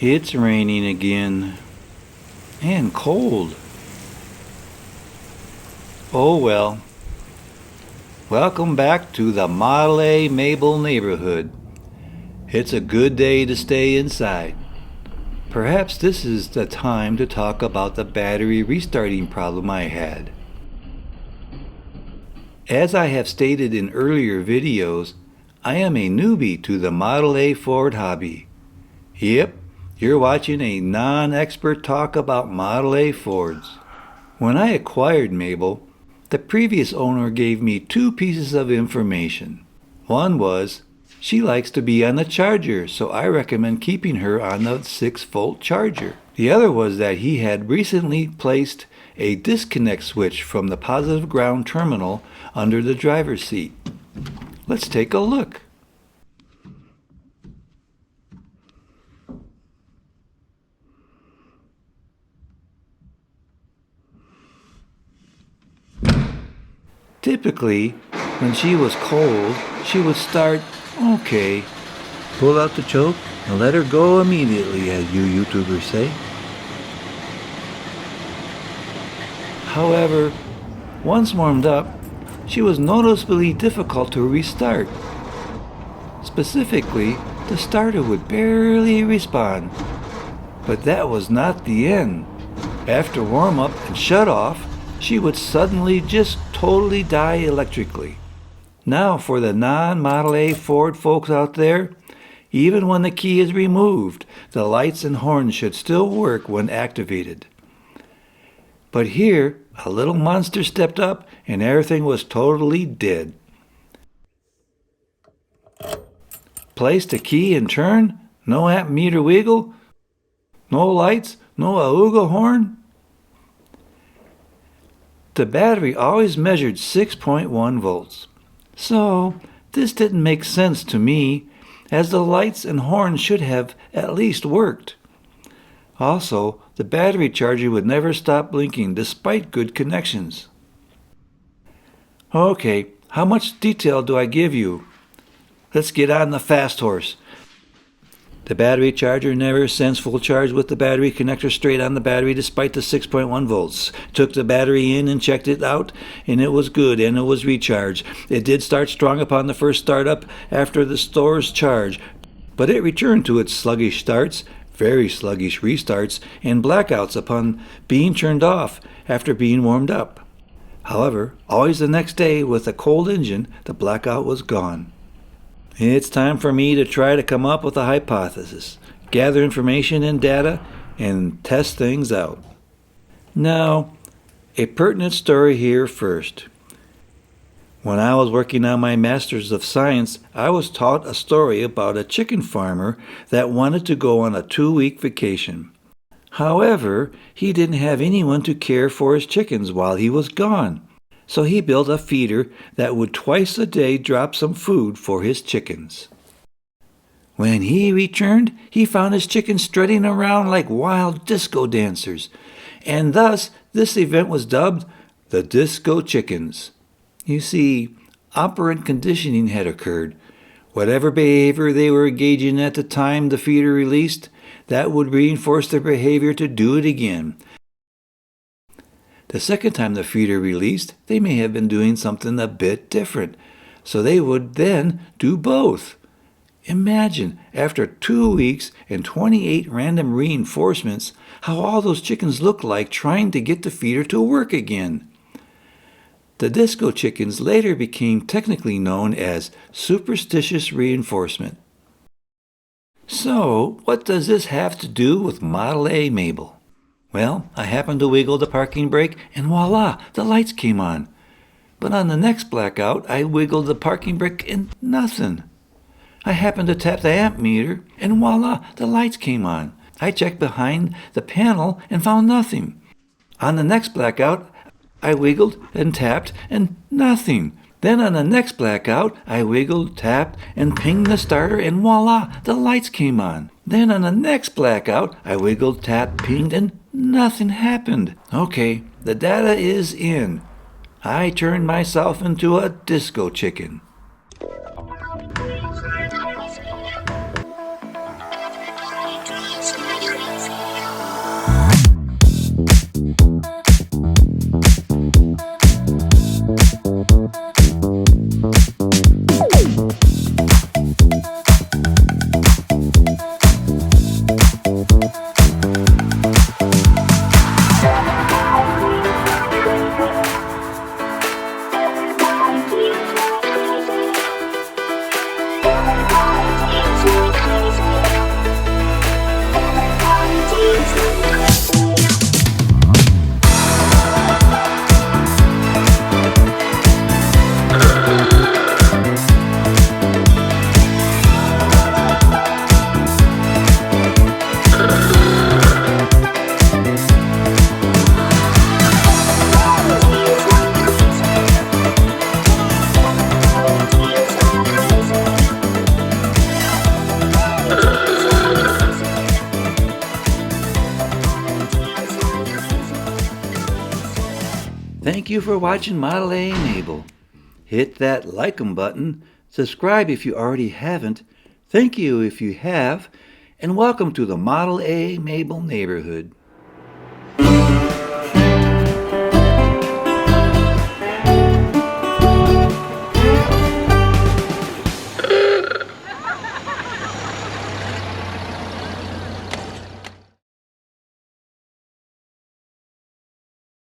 It's raining again. And cold. Oh well. Welcome back to the Model A Mabel neighborhood. It's a good day to stay inside. Perhaps this is the time to talk about the battery restarting problem I had. As I have stated in earlier videos, I am a newbie to the Model A Ford hobby. Yep, you're watching a non-expert talk about Model A Fords. When I acquired Mabel, the previous owner gave me two pieces of information. One was, she likes to be on the charger, so I recommend keeping her on the 6-volt charger. The other was that he had recently placed a disconnect switch from the positive ground terminal under the driver's seat. Let's take a look. Typically, when she was cold, she would start okay. Pull out the choke and let her go immediately, as you YouTubers say. However, once warmed up, she was noticeably difficult to restart. Specifically, the starter would barely respond. But that was not the end. After warm up and shut off, she would suddenly just totally die electrically. Now for the non-Model A Ford folks out there, even when the key is removed, the lights and horns should still work when activated. But here, a little monster stepped up and everything was totally dead. Place the key and turn, no amp meter wiggle, no lights, no auga horn. The battery always measured 6.1 volts. So, this didn't make sense to me, as the lights and horn should have at least worked. Also, the battery charger would never stop blinking despite good connections. Okay, how much detail do I give you? Let's get on the fast horse. The battery charger never sends full charge with the battery connector straight on the battery despite the 6.1 volts. Took the battery in and checked it out, and it was good, and it was recharged. It did start strong upon the first startup after the store's charge, but it returned to its sluggish starts, very sluggish restarts, and blackouts upon being turned off after being warmed up. However, always the next day with a cold engine, the blackout was gone. It's time for me to try to come up with a hypothesis, gather information and data, and test things out. Now, a pertinent story here first. When I was working on my Master's of Science, I was taught a story about a chicken farmer that wanted to go on a 2-week vacation. However, he didn't have anyone to care for his chickens while he was gone. So he built a feeder that would twice a day drop some food for his chickens. When he returned, he found his chickens strutting around like wild disco dancers, and thus this event was dubbed the Disco Chickens. You see, operant conditioning had occurred. Whatever behavior they were engaging at the time the feeder released, that would reinforce their behavior to do it again. The second time the feeder released, they may have been doing something a bit different, so they would then do both. Imagine, after 2 weeks and 28 random reinforcements, how all those chickens looked like trying to get the feeder to work again. The disco chickens later became technically known as superstitious reinforcement. So, what does this have to do with Model A Mabel? Well, I happened to wiggle the parking brake, and voila, the lights came on. But on the next blackout, I wiggled the parking brake and nothing. I happened to tap the amp meter, and voila, the lights came on. I checked behind the panel and found nothing. On the next blackout, I wiggled and tapped, and nothing. Then on the next blackout, I wiggled, tapped, and pinged the starter, and voila, the lights came on. Then on the next blackout, I wiggled, tapped, pinged, and nothing happened. Okay, the data is in. I turned myself into a disco chicken. Thank you for watching Model A Mabel. Hit that like 'em button, subscribe if you already haven't, thank you if you have, and welcome to the Model A Mabel neighborhood.